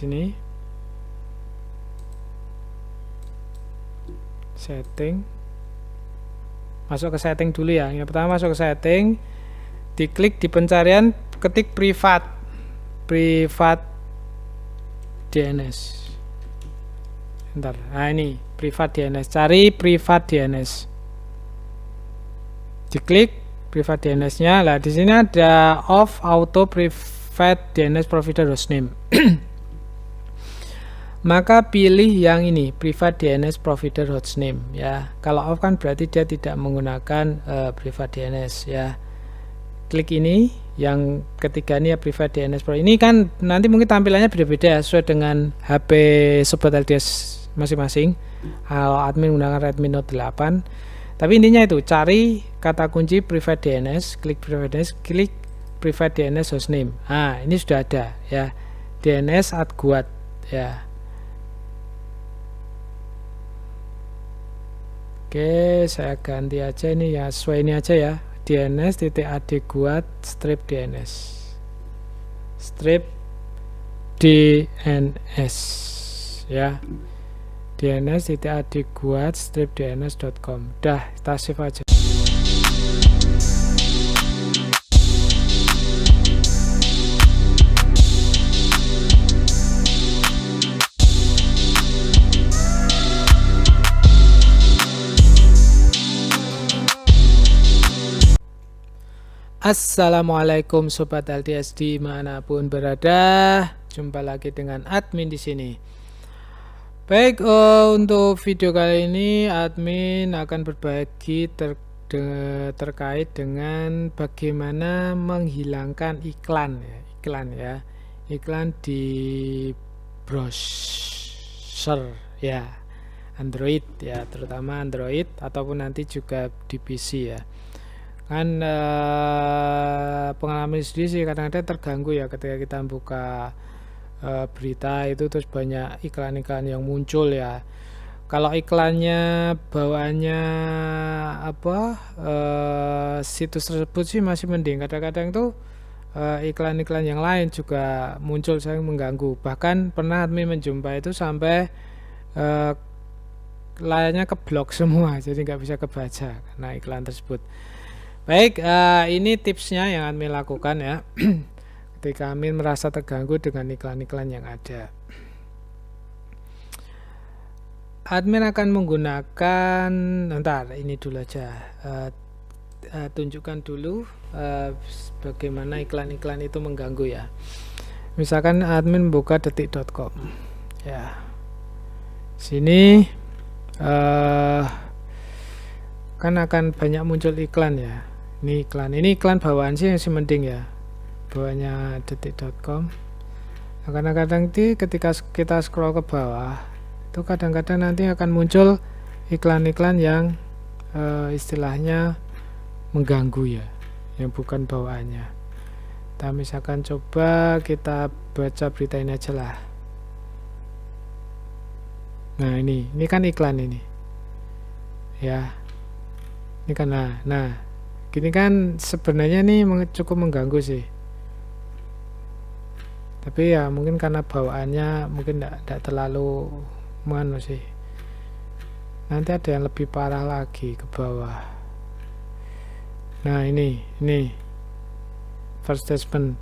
Sini setting, masuk ke setting dulu ya. Yang pertama masuk ke setting, diklik di pencarian, ketik privat DNS. Bentar. Nah ini privat DNS, cari privat DNS, diklik privat DNS-nya. Lah di sini ada off auto private DNS provider hostname. Maka pilih yang ini, privat DNS provider hostname ya. Kalau off kan berarti dia tidak menggunakan privat DNS ya. Klik ini, yang ketiga ini ya, privat DNS Pro. Ini kan nanti mungkin tampilannya beda-beda sesuai dengan HP Sobat LDS masing-masing. Kalau admin menggunakan Redmi Note 8. Tapi intinya itu, cari kata kunci privat DNS, klik privat DNS, klik privat DNS hostname. Nah, ini sudah ada ya. DNS @guat ya. Oke, saya ganti aja ini ya, sesuai ini aja ya. DNS.ad_guat strip DNS. Strip DNS ya. DNS.ad_guat strip DNS.com. Dah, kita save aja. Assalamualaikum Sobat LDS dimanapun berada, jumpa lagi dengan admin di sini. Baik, untuk video kali ini admin akan berbagi terkait dengan bagaimana menghilangkan iklan ya, iklan di browser ya, Android ya, terutama Android ataupun nanti juga di PC ya. Kan pengalaman sendiri sih kadang-kadang terganggu ya ketika kita buka berita itu terus banyak iklan-iklan yang muncul ya. Kalau iklannya bawaannya situs tersebut sih masih mending. Kadang-kadang tuh iklan-iklan yang lain juga muncul, saya mengganggu. Bahkan pernah admin menjumpai itu sampai layarnya keblok semua, jadi nggak bisa kebaca karena iklan tersebut. Baik, ini tipsnya yang admin lakukan ya ketika admin merasa terganggu dengan iklan-iklan yang ada. Admin akan menggunakan, ntar ini dulu aja, tunjukkan dulu bagaimana iklan-iklan itu mengganggu ya. Misalkan admin buka detik.com ya, sini kan akan banyak muncul iklan ya. Ini iklan bawaan sih yang mending ya, bawaannya detik.com. Nah, kadang-kadang ketika kita scroll ke bawah itu kadang-kadang nanti akan muncul iklan-iklan yang istilahnya mengganggu ya, yang bukan bawaannya. Kita misalkan coba kita baca berita ini aja lah. Nah ini kan iklan ini ya, ini kan nah gini kan sebenarnya nih cukup mengganggu sih, tapi ya mungkin karena bawaannya mungkin tidak terlalu menganu sih. Nanti ada yang lebih parah lagi ke bawah. Nah ini first statement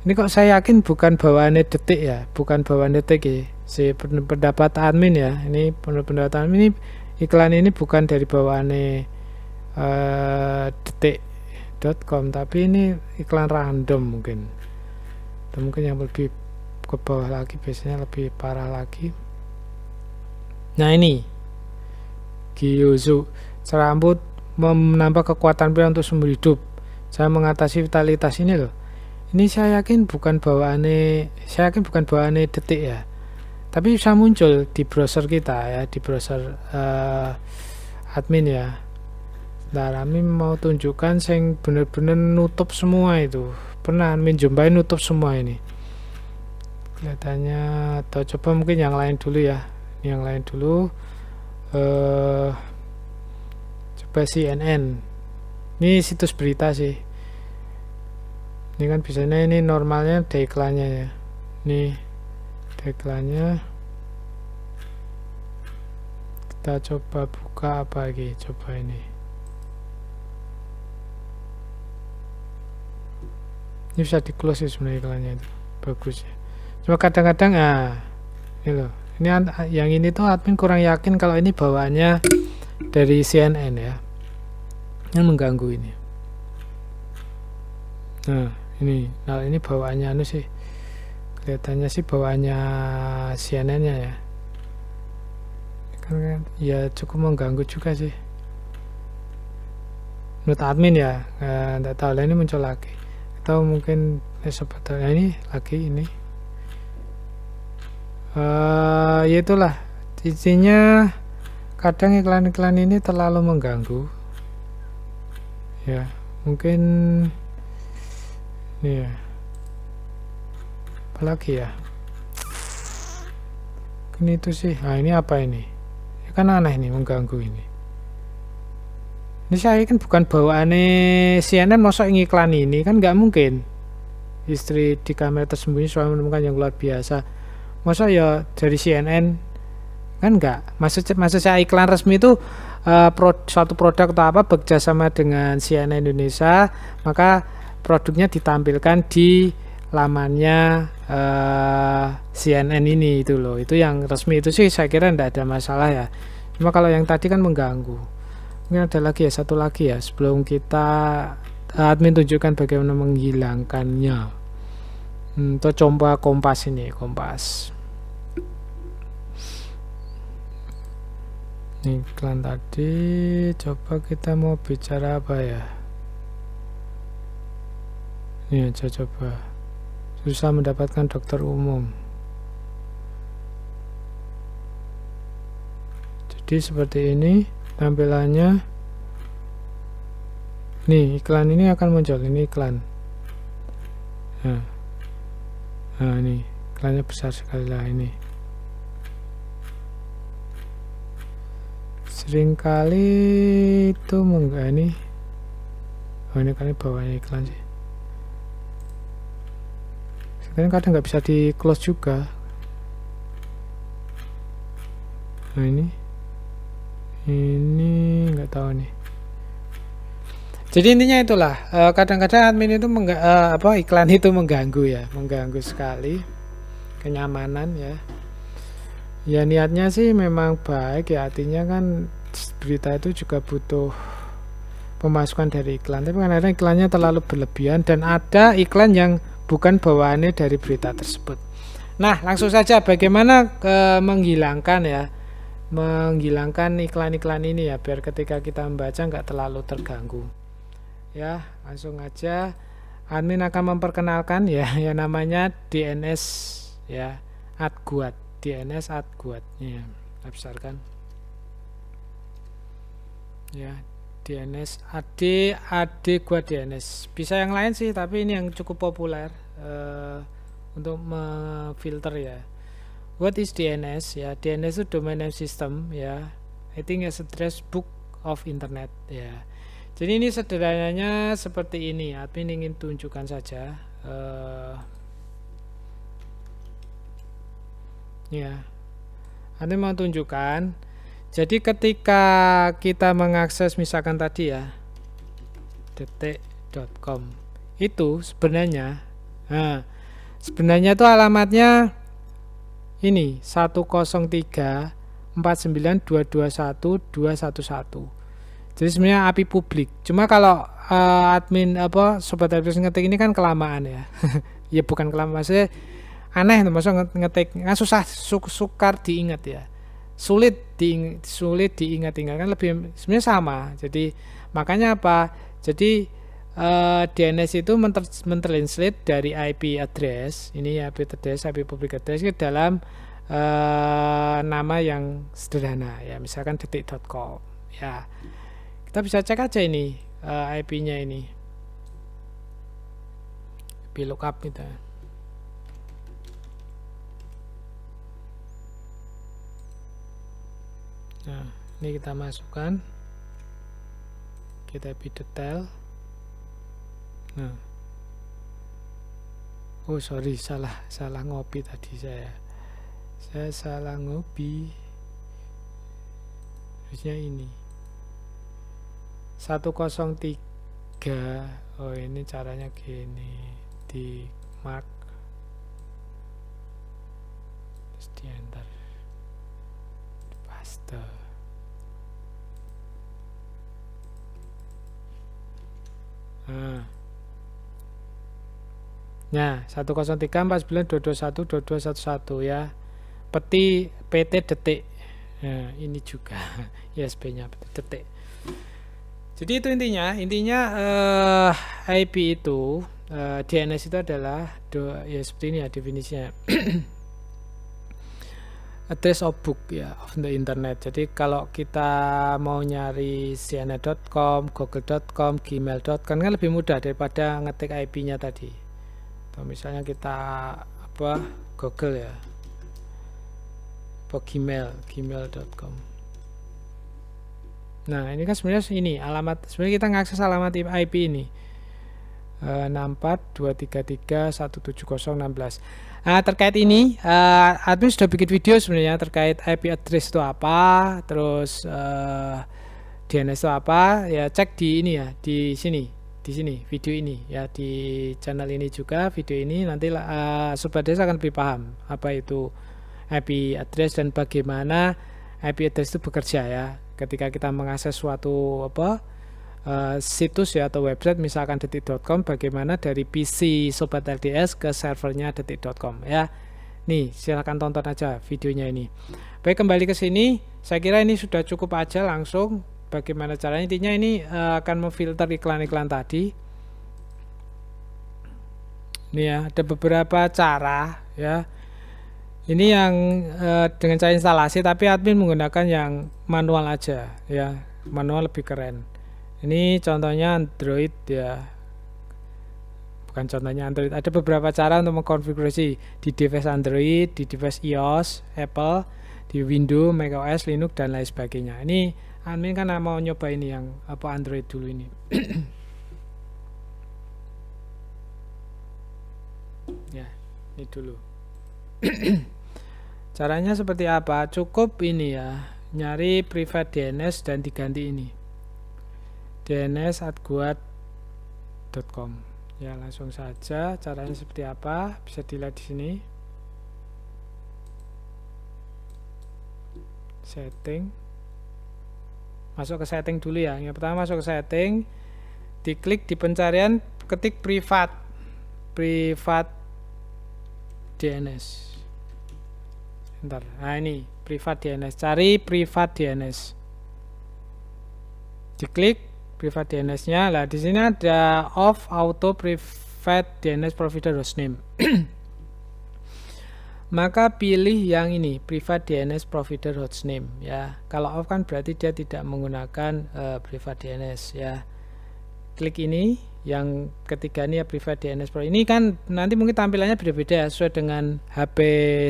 ini kok saya yakin bukan bawaannya detik ya, bukan bawaan detik ya, si pendapat admin ya, ini pendapat admin, ini iklan ini bukan dari bawaannya detik.com, tapi ini iklan random mungkin, atau mungkin yang lebih ke bawah lagi biasanya lebih parah lagi. Nah ini Gyuzu, serambut menambah kekuatan pria untuk seumur hidup, saya mengatasi vitalitas ini loh. Ini saya yakin bukan bawaannya detik ya, tapi bisa muncul di browser kita ya, di browser admin ya. Nah, admin mau tunjukkan yang bener-bener nutup semua itu. Pernah admin jumpai nutup semua ini kelihatannya. Atau coba mungkin yang lain dulu ya, yang lain dulu. Coba CNN, ini situs berita sih. Ini kan biasanya ini normalnya ada iklannya ya. Nih iklannya. Kita coba buka apa lagi, coba ini bisa di close sih sebenarnya iklannya, itu bagus ya. Cuma kadang-kadang ini loh, ini yang ini tuh admin kurang yakin kalau ini bawaannya dari CNN ya, yang mengganggu ini. Nah ini bawaannya sih, kelihatannya sih bawaannya CNN nya ya, kan ya cukup mengganggu juga sih menurut admin ya. Nggak tahu lah, ini muncul lagi atau mungkin sebetulnya ini lagi ini ya itulah intinya, kadang iklan-iklan ini terlalu mengganggu ya, mungkin ini ya, apalagi ya ini itu sih. Ini apa ini ya, kan aneh nih, mengganggu ini saya kan bukan bawaannya CNN, masa ngiklan ini kan nggak mungkin. Istri di kamera tersembunyi, suami menemukan yang luar biasa, masa ya dari CNN kan nggak. Maksud saya iklan resmi itu suatu produk atau apa bekerjasama dengan CNN Indonesia, maka produknya ditampilkan di lamannya CNN ini, itu loh, itu yang resmi. Itu sih saya kira tidak ada masalah ya. Cuma kalau yang tadi kan mengganggu. Mungkin ada lagi ya, satu lagi ya, sebelum kita admin tunjukkan bagaimana menghilangkannya. Kita coba Kompas ini, Kompas. Ini iklan tadi, coba kita mau bicara apa ya? Ini aja coba. Susah mendapatkan dokter umum. Jadi seperti ini tampilannya. Nih iklan ini akan muncul, ini iklan. Nah ini iklannya besar sekali lah ini. Seringkali itu ini. Ini kali bawahnya iklan sih. Sekarang kadang nggak bisa di close juga. Nah ini nggak tahu nih. Jadi intinya itulah, kadang-kadang admin itu iklan itu mengganggu ya, mengganggu sekali kenyamanan ya. Ya niatnya sih memang baik ya, artinya kan berita itu juga butuh pemasukan dari iklan, tapi kadang-kadang iklannya terlalu berlebihan dan ada iklan yang bukan bawaannya dari berita tersebut. Nah langsung saja bagaimana menghilangkan iklan-iklan ini ya, biar ketika kita membaca nggak terlalu terganggu ya. Langsung aja admin akan memperkenalkan ya yang namanya DNS ya, @guat, DNS @guat ya, kita besarkan ya, DNS AD guat DNS. Bisa yang lain sih, tapi ini yang cukup populer untuk memfilter ya. What is DNS ya? DNS itu domain name system ya. I think as address book of internet ya. Jadi ini sederhananya seperti ini. Admin ingin tunjukkan saja ya. Admin mau tunjukkan. Jadi ketika kita mengakses misalkan tadi ya detik.com itu sebenarnya itu alamatnya ini 103.49.221.211. Jadi sebenarnya API publik. Cuma kalau admin sobat admin ngetik ini kan kelamaan ya. Ya bukan kelamaan, maksudnya aneh, maksudnya ngetik kan susah, sukar diingat ya. Sulit diingat-ingat kan, lebih sebenarnya sama. Jadi makanya apa? Jadi DNS itu mentranslate dari IP address, ini IP address, IP public address ke dalam nama yang sederhana ya, misalkan detik.com ya. Kita bisa cek aja ini IP-nya ini, IP lookup gitu. Nah ini kita masukkan, kita IP detail. Oh sorry, salah ngopi tadi saya. Saya salah ngopi. Harusnya ini 103. Oh, ini caranya gini, di mark terus di enter, di paste. Nah, 103 49 221 2211 ya. PT detik. Nah, ini juga ISP-nya detik. Jadi itu intinya IP itu DNS itu adalah ya seperti ini ya definisinya. Address of book ya of the internet. Jadi kalau kita mau nyari cnn.com, google.com, gmail.com kan lebih mudah daripada ngetik IP-nya tadi. Atau misalnya kita Google ya, atau gmail.com. Nah, ini kan sebenarnya ini alamat, sebenarnya kita ngakses alamat IP ini 64.233.170.16. Nah, terkait ini admin sudah bikin video sebenarnya terkait IP address itu apa, terus DNS itu apa, ya cek di ini ya, di sini video ini ya, di channel ini juga video ini, nanti Sobat Desa akan lebih paham apa itu IP address dan bagaimana IP address itu bekerja ya. Ketika kita mengakses suatu situs ya atau website misalkan detik.com, bagaimana dari PC Sobat LDS ke servernya detik.com ya. Nih, silahkan tonton aja videonya ini. Baik, kembali ke sini. Saya kira ini sudah cukup aja, langsung bagaimana caranya. Intinya ini akan memfilter iklan-iklan tadi. Ini ya, ada beberapa cara ya. Ini yang dengan cara instalasi, tapi admin menggunakan yang manual aja ya. Manual lebih keren. Ini contohnya Android ya. Bukan contohnya Android. Ada beberapa cara untuk mengkonfigurasi di device Android, di device iOS, Apple, di Windows, macOS, Linux dan lain sebagainya. Ini admin kan mau nyoba ini yang Android dulu ini. Ya, ini dulu. Caranya seperti apa? Cukup ini ya, nyari private DNS dan diganti ini dns@guat.com ya, langsung saja. Caranya seperti apa bisa dilihat di sini. Setting, masuk ke setting dulu ya. Yang pertama masuk ke setting, diklik di pencarian, ketik private DNS. Bentar. Nah, ini private DNS, cari private DNS, diklik private DNS-nya. Lah di sini ada off auto private DNS provider hostname. Maka pilih yang ini, private DNS provider hostname ya. Kalau off kan berarti dia tidak menggunakan private DNS ya. Klik ini, yang ketiga ini ya, private DNS Pro. Ini kan nanti mungkin tampilannya beda-beda ya, sesuai dengan HP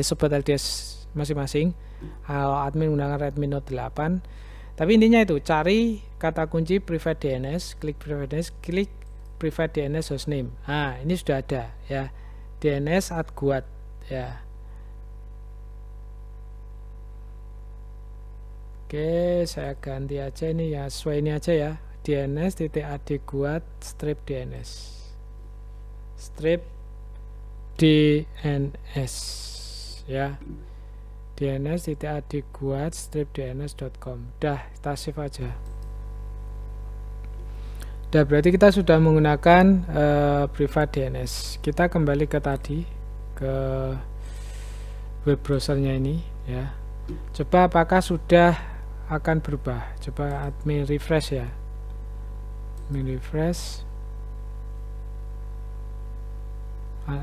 Sobat LDS masing-masing. Kalau admin menggunakan Redmi Note 8, tapi intinya itu cari kata kunci private DNS, klik private DNS, klik private DNS hostname. Nah, ini sudah ada ya, DNS@guat ya. Oke, saya ganti aja ini ya, sesuai ini aja ya, dns.adguat strip DNS ya, dns.adguat strip dns.com. Udah, kita save aja. Udah, berarti kita sudah menggunakan private DNS. Kita kembali ke tadi, ke web browsernya ini ya. Coba apakah sudah akan berubah. Coba admin refresh ya. Admin refresh.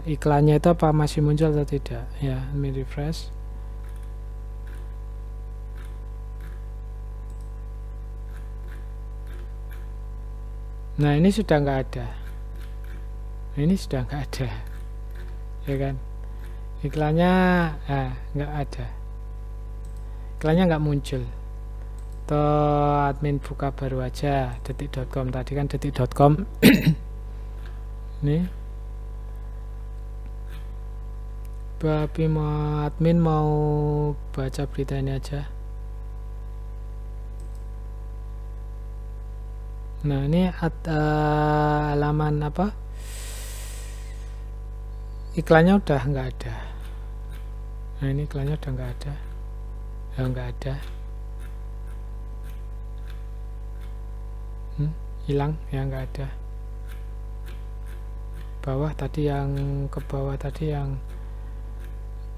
Iklannya itu apa masih muncul atau tidak? Ya, admin refresh. Nah, ini sudah nggak ada. Ini sudah nggak ada, ya kan? Iklannya nggak ada. Iklannya nggak muncul. Tuh, admin buka baru aja detik.com, tadi kan detik.com. Nih. admin mau baca berita ini aja. Nah, ini halaman apa? Iklannya udah nggak ada. Nah, ini iklannya udah nggak ada. Ya, nggak ada. Hilang, ya nggak ada. Bawah tadi yang ke bawah tadi yang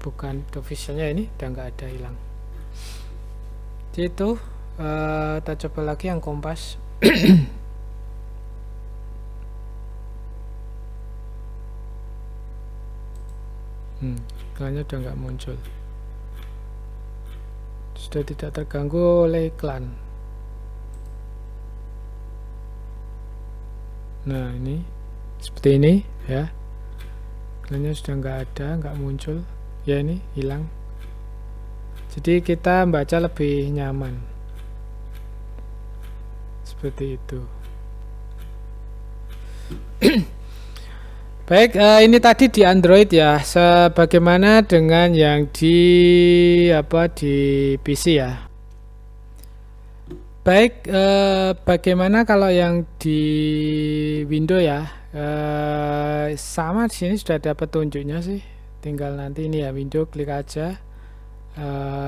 bukan officialnya ini udah nggak ada, hilang. Jadi itu kita coba lagi yang Kompas. Iklannya udah nggak muncul, sudah tidak terganggu oleh iklan. Nah, ini seperti ini ya, iklannya sudah nggak ada, nggak muncul ya, ini hilang. Jadi kita baca lebih nyaman seperti itu. Baik, ini tadi di Android ya. Sebagaimana dengan yang di PC ya. Baik, bagaimana kalau yang di Windows ya? Sama, di sini sudah ada petunjuknya sih. Tinggal nanti ini ya, Windows klik aja.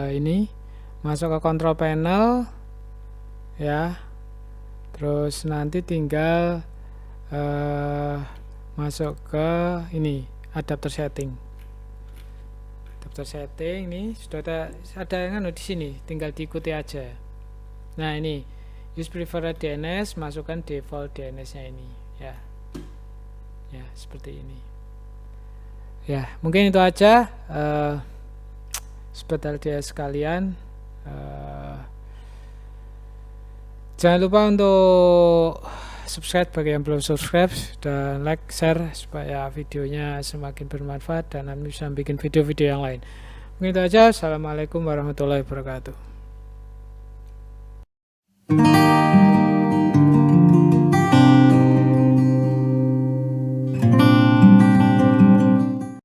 Ini masuk ke control panel ya. Terus nanti tinggal masuk ke ini adapter setting. Adapter setting ini sudah ada yang di sini, tinggal diikuti aja. Nah, ini use preferred DNS, masukkan default DNS-nya ini ya. Ya, seperti ini. Ya, mungkin itu aja sobat LDS sekalian. Jangan lupa untuk subscribe bagi yang belum subscribe, dan like, share supaya videonya semakin bermanfaat dan bisa bikin video-video yang lain. Mungkin itu aja. Assalamualaikum warahmatullahi wabarakatuh.